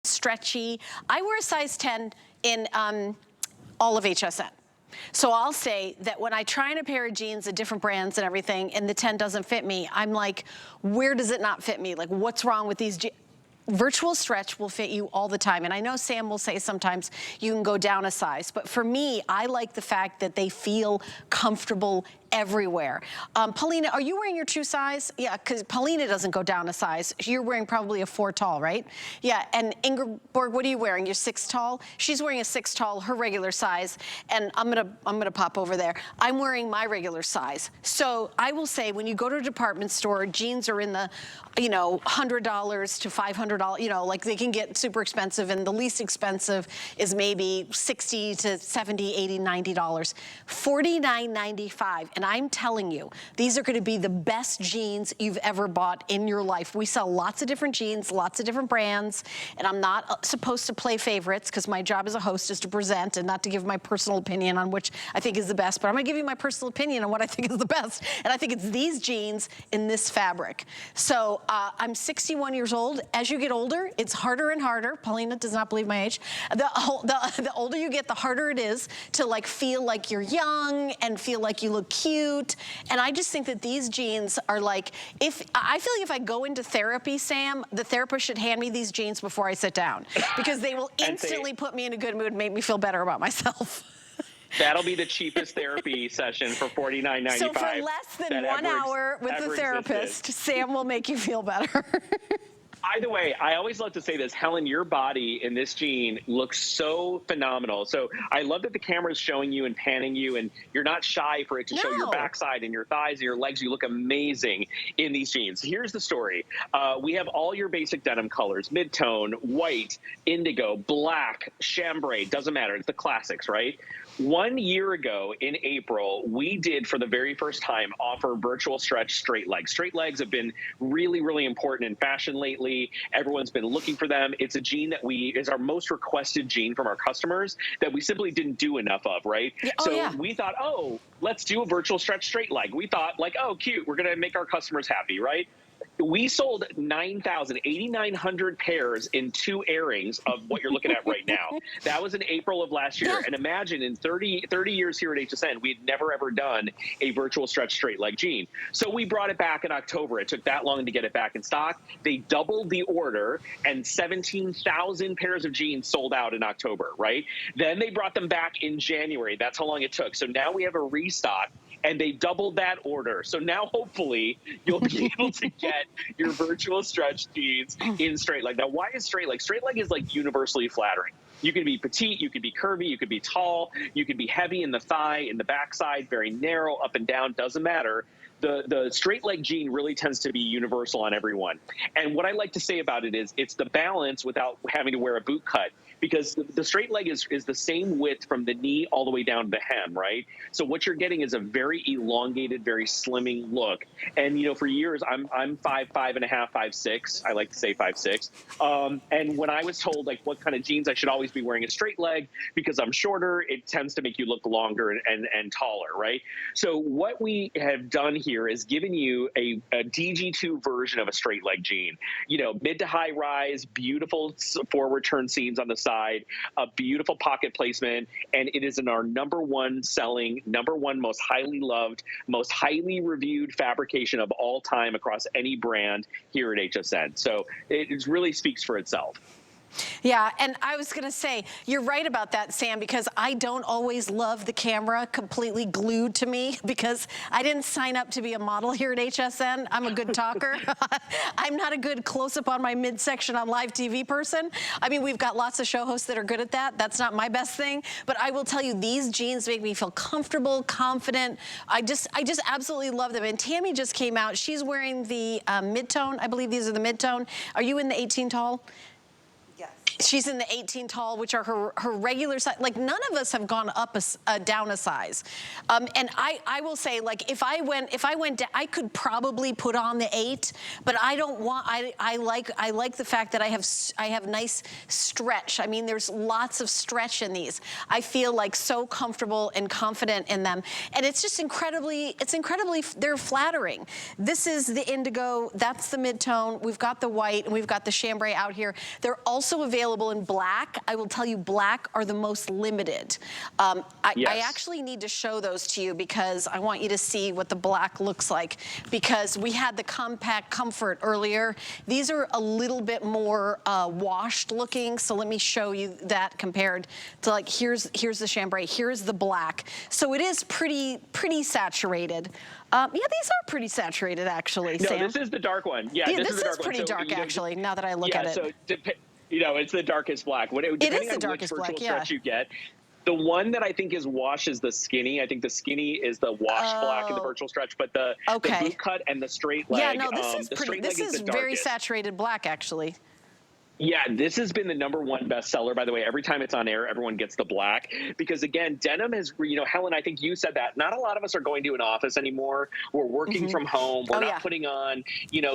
stretchy. I wear a size 10 in all of HSN. So I'll say that when I try on a pair of jeans at different brands and everything, and the 10 doesn't fit me, I'm like, where does it not fit me? Like, what's wrong with these jeans? Virtual stretch will fit you all the time. And I know Sam will say sometimes you can go down a size, but for me, I like the fact that they feel comfortable everywhere. Paulina, are you wearing your true size? Yeah, because Paulina doesn't go down a size. You're wearing probably a 4 tall, right? Yeah, and Ingeborg, what are you wearing? You're 6 tall? She's wearing a 6 tall, her regular size, and I'm gonna pop over there. I'm wearing my regular size. So I will say, when you go to a department store, jeans are in the, you know, $100 to $500, you know, like they can get super expensive, and the least expensive is maybe $60 to $70, $80, $90. $49.95. And I'm telling you, these are gonna be the best jeans you've ever bought in your life. We sell lots of different jeans, lots of different brands, and I'm not supposed to play favorites because my job as a host is to present and not to give my personal opinion on which I think is the best, but I'm gonna give you my personal opinion on what I think is the best, and I think it's these jeans in this fabric. So I'm 61 years old. As you get older, it's harder and harder. Paulina does not believe my age. The older you get, the harder it is to like feel like you're young and feel like you look cute. And I just think that these jeans are like, I feel like if I go into therapy, Sam, the therapist should hand me these jeans before I sit down, because they will instantly put me in a good mood and make me feel better about myself. That'll be the cheapest therapy session for $49.95. So for less than 1 hour with the therapist, Sam will make you feel better. Either way, I always love to say this, Helen, your body in this jean looks so phenomenal. So I love that the camera is showing you and panning you, and you're not shy for it to show your backside and your thighs and your legs. You look amazing in these jeans. Here's the story. We have all your basic denim colors: mid-tone, white, indigo, black, chambray, doesn't matter. It's the classics, right? 1 year ago in April, we did, for the very first time, offer virtual stretch straight legs. Straight legs have been really, really important in fashion lately. Everyone's been looking for them. It's a jean that is our most requested jean from our customers that we simply didn't do enough of, right? Yeah, we thought, oh, let's do a virtual stretch straight leg. We thought, like, oh, cute, we're gonna make our customers happy, right? We sold 8,900 pairs in 2 airings of what you're looking at right now. That was in April of last year. And imagine in 30 years here at HSN, we had never, ever done a virtual stretch straight leg jean. So we brought it back in October. It took that long to get it back in stock. They doubled the order, and 17,000 pairs of jeans sold out in October, right? Then they brought them back in January. That's how long it took. So now we have a restock, and they doubled that order. So now hopefully you'll be able to get your virtual stretch jeans in straight leg. Now, why is straight leg? Straight leg is like universally flattering. You can be petite, you can be curvy, you can be tall, you can be heavy in the thigh, in the backside, very narrow, up and down, doesn't matter. The straight leg jean really tends to be universal on everyone. And what I like to say about it is it's the balance without having to wear a boot cut, because the straight leg is the same width from the knee all the way down to the hem, right? So what you're getting is a very elongated, very slimming look. And, you know, for years, I'm 5'5.5", 5'6". I like to say 5'6". And when I was told, like, what kind of jeans I should always be wearing a straight leg, because I'm shorter, it tends to make you look longer and taller, right? So what we have done here is given you a DG2 version of a straight leg jean. You know, mid to high rise, beautiful forward turn seams on the side, a beautiful pocket placement, and it is in our #1 selling, #1 most highly loved, most highly reviewed fabrication of all time across any brand here at HSN. So it really speaks for itself. Yeah, and I was gonna say, you're right about that, Sam, because I don't always love the camera completely glued to me, because I didn't sign up to be a model here at HSN. I'm a good talker. I'm not a good close-up on my midsection on live TV person. I mean, we've got lots of show hosts that are good at that. That's not my best thing, but I will tell you, these jeans make me feel comfortable, confident. I just absolutely love them. And Tammy just came out. She's wearing the mid-tone. I believe these are the mid-tone. Are you in the 18 tall? She's in the 18 tall, which are her regular size. Like, none of us have gone up down a size. And I will say, like, if I went down, I could probably put on the 8, but I don't want, I like the fact that I have nice stretch. I mean, there's lots of stretch in these. I feel like so comfortable and confident in them. And it's just incredibly, they're flattering. This is the indigo, that's the mid-tone. We've got the white, and we've got the chambray out here. They're also available available in black. I will tell you, black are the most limited. I actually need to show those to you because I want you to see what the black looks like, because we had the Compact Comfort earlier. These are a little bit more washed looking, so let me show you that compared to, like, here's the chambray, here's the black. So it is pretty saturated. Yeah, these are pretty saturated, actually, No, Sam. this is the dark one. Yeah, this is the dark is pretty one. dark, actually, now that I look at it. So, it's the darkest black. Depending on which virtual stretch you get. The one that I think is wash is the skinny. I think the skinny is the wash black in the virtual stretch, but the boot cut and the straight leg. Yeah, no, this is very saturated black, actually. Yeah, this has been the #1 bestseller. By the way, every time it's on air, everyone gets the black. Because again, denim is, Helen, I think you said that. Not a lot of us are going to an office anymore. We're working from home. We're not putting on,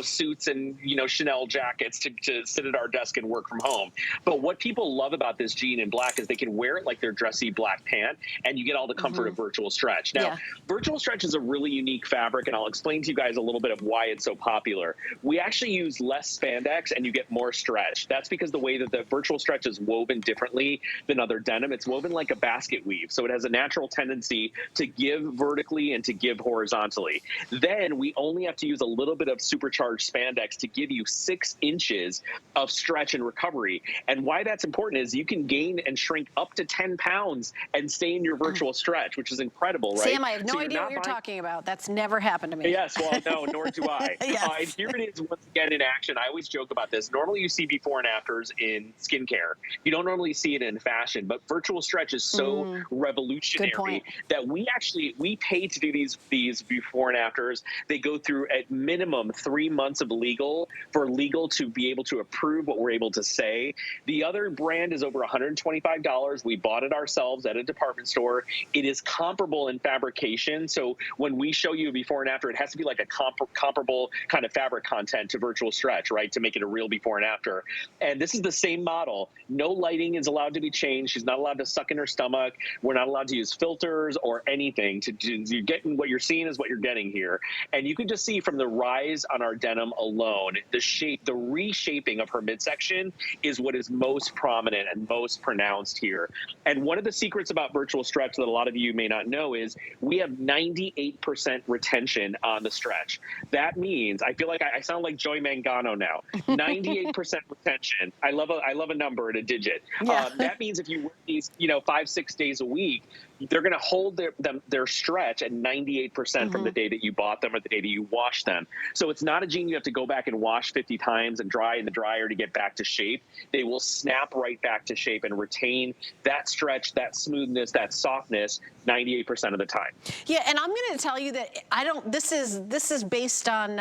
suits and, Chanel jackets to sit at our desk and work from home. But what people love about this jean in black is they can wear it like their dressy black pant, and you get all the comfort of virtual stretch. Now, virtual stretch is a really unique fabric, and I'll explain to you guys a little bit of why it's so popular. We actually use less spandex, and you get more stretch. That's because the way that the virtual stretch is woven differently than other denim. It's woven like a basket weave, so it has a natural tendency to give vertically and to give horizontally. Then we only have to use a little bit of supercharged spandex to give you 6 inches of stretch and recovery. And why that's important is you can gain and shrink up to 10 pounds and stay in your virtual stretch, which is incredible, right? Sam, I have no idea what you're talking about. That's never happened to me. Yes, well, no, nor do I. And here it is once again in action. I always joke about this. Normally you see before and afters in skincare. You don't normally see it in fashion, but virtual stretch is so revolutionary that we pay to do these before and afters. They go through at minimum 3 months of legal for legal to be able to approve what we're able to say. The other brand is over $125. We bought it ourselves at a department store. It is comparable in fabrication. So when we show you a before and after, it has to be like a comparable kind of fabric content to virtual stretch, right? To make it a real before and after. And this is the same model. No lighting is allowed to be changed. She's not allowed to suck in her stomach. We're not allowed to use filters or anything. You're getting what you're seeing is what you're getting here. And you can just see from the rise on our denim alone, the reshaping of her midsection is what is most prominent and most pronounced here. And one of the secrets about virtual stretch that a lot of you may not know is we have 98% retention on the stretch. That means, I feel like I sound like Joey Mangano now, 98% retention. I love a number and a digit. That means if you work these, 5-6 days a week, they're going to hold their stretch at 98% from the day that you bought them or the day that you washed them. So it's not a jean you have to go back and wash 50 times and dry in the dryer to get back to shape. They will snap right back to shape and retain that stretch, that smoothness, that softness 98% of the time. Yeah, and I'm going to tell you that this is based on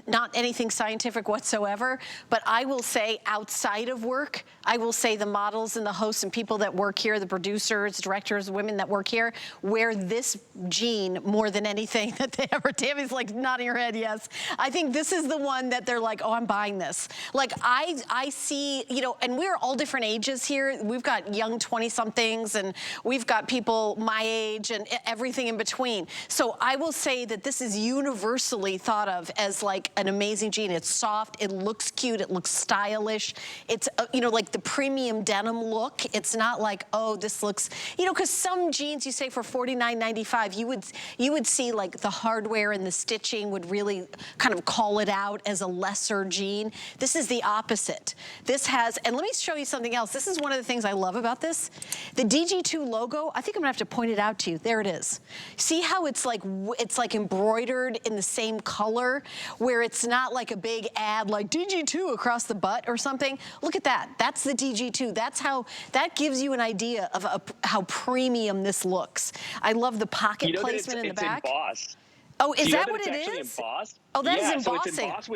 not anything scientific whatsoever, but I will say outside of work, I will say the models and the hosts and people that work here, the producers, directors, women that work here, wear this jean more than anything that they ever. Tammy's like nodding her head, yes. I think this is the one that they're like, oh, I'm buying this. Like I see, and we're all different ages here. We've got young 20-somethings and we've got people my age and everything in between. So I will say that this is universally thought of as like an amazing jean. It's soft, it looks cute, it looks stylish. It's, like the premium denim look. It's not like, oh, this looks, because some jeans you say for $49.95, you would see like the hardware and the stitching would really kind of call it out as a lesser jean. This is the opposite. This has, and let me show you something else. This is one of the things I love about this. The DG2 logo, I think I'm gonna have to point it out to you. There it is. See how it's like embroidered in the same color, where it's not like a big ad like DG2 across the butt or something. Look at that. That's the DG2. That gives you an idea of how premium this looks. I love the pocket placement in the back. It's embossed. Oh, is that what it is? Embossed? Oh, that is embossing. So it's embossed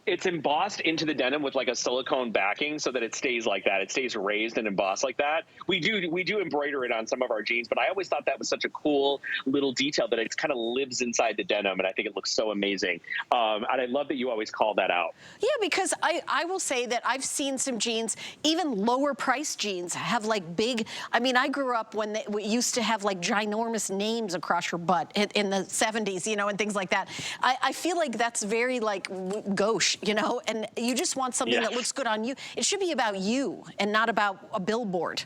it's embossed into the denim with like a silicone backing so that it stays like that. It stays raised and embossed like that. We do embroider it on some of our jeans, but I always thought that was such a cool little detail that it kind of lives inside the denim, and I think it looks so amazing. And I love that you always call that out. Yeah, because I will say that I've seen some jeans, even lower price jeans, have like big, I grew up when we used to have like ginormous names across your butt in the 70s, and things like that. I feel like that's very like gauche. March, you know, and you just want something that looks good on you. It should be about you and not about a billboard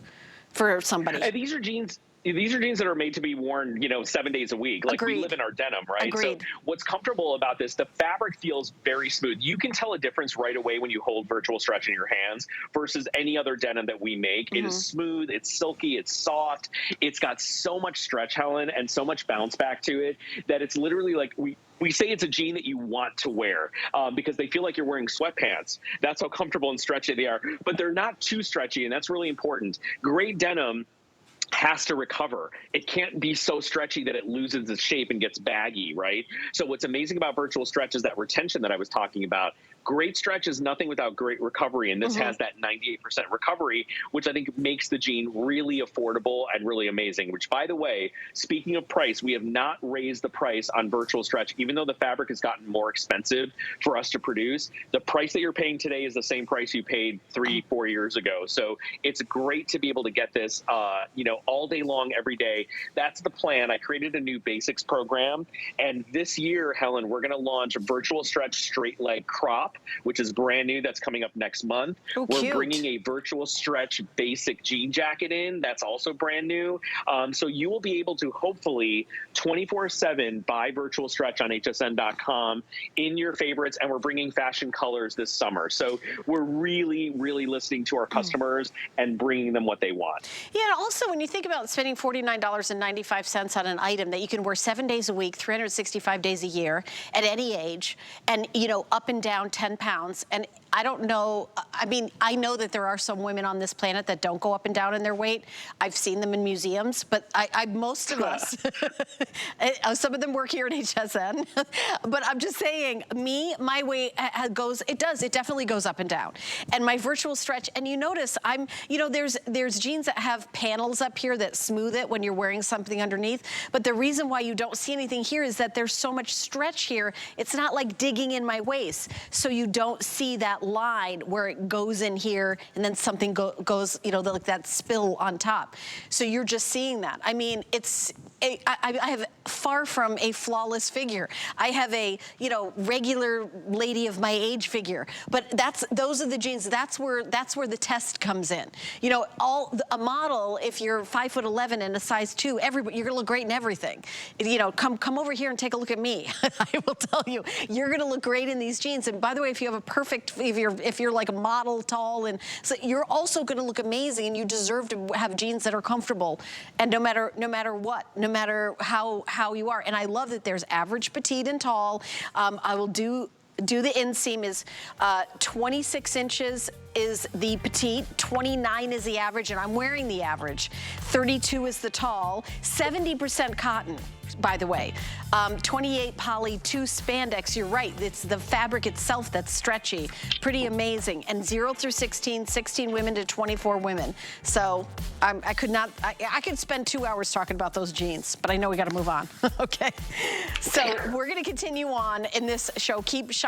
for somebody. And these are jeans. These are jeans that are made to be worn, you know, 7 days a week. Like, we live in our denim, right? Agreed. So what's comfortable about this, the fabric feels very smooth. You can tell a difference right away when you hold virtual stretch in your hands versus any other denim that we make. It is smooth, it's silky, it's soft. It's got so much stretch, Helen, and so much bounce back to it that it's literally like we say it's a jean that you want to wear because they feel like you're wearing sweatpants. That's how comfortable and stretchy they are. But they're not too stretchy, and that's really important. Great denim has to recover. It can't be so stretchy that it loses its shape and gets baggy, right? So what's amazing about virtual stretch is that retention that I was talking about. Great stretch is nothing without great recovery, and this has that 98% recovery, which I think makes the jean really affordable and really amazing, which, by the way, speaking of price, we have not raised the price on virtual stretch. Even though the fabric has gotten more expensive for us to produce, the price that you're paying today is the same price you paid 3-4 years ago. So it's great to be able to get this, you know, all day long, every day. That's the plan. I created a new basics program, and this year, Helen, we're going to launch a virtual stretch straight leg crop, which is brand new. That's coming up next month. We're bringing a virtual stretch basic jean jacket in. That's also brand new. So you will be able to hopefully 24/7 buy virtual stretch on hsn.com in your favorites. And we're bringing fashion colors this summer. So we're really, really listening to our customers and bringing them what they want. Yeah, and also when you think about spending $49.95 on an item that you can wear 7 days a week, 365 days a year at any age, and, you know, up and down 10 pounds. And I don't know, I mean, I know that there are some women on this planet that don't go up and down in their weight. I've seen them in museums, but most of us, some of them work here at HSN, but I'm just saying, my weight it definitely goes up and down. And my virtual stretch, and you notice you know, there's jeans that have panels up here that smooth it when you're wearing something underneath, but the reason why you don't see anything here is that there's so much stretch here. It's not like digging in my waist. So you don't see that line where it goes in here and then something goes, you know, like that spill on top. So you're just seeing that. I mean, I have far from a flawless figure. I have a, you know, regular lady of my age figure, but those are the jeans. That's where the test comes in. You know, a model, if you're 5'11" and a size 2, you're gonna look great in everything. You know, come over here and take a look at me. I will tell you, you're gonna look great in these jeans. And by the way, if you have if you're like a model tall, and so you're also gonna look amazing, and you deserve to have jeans that are comfortable. And no matter what, no matter how you are. And I love that there's average, petite, and tall. I will do the inseam is 26 inches is the petite, 29 is the average, and I'm wearing the average. 32 is the tall, 70% cotton, by the way. 28 poly, 2 spandex, you're right, it's the fabric itself that's stretchy. Pretty amazing. And 0 through 16, 16 women to 24 women. So I could spend 2 hours talking about those jeans, but I know we gotta move on, okay? So we're gonna continue on in this show. Keep shopping.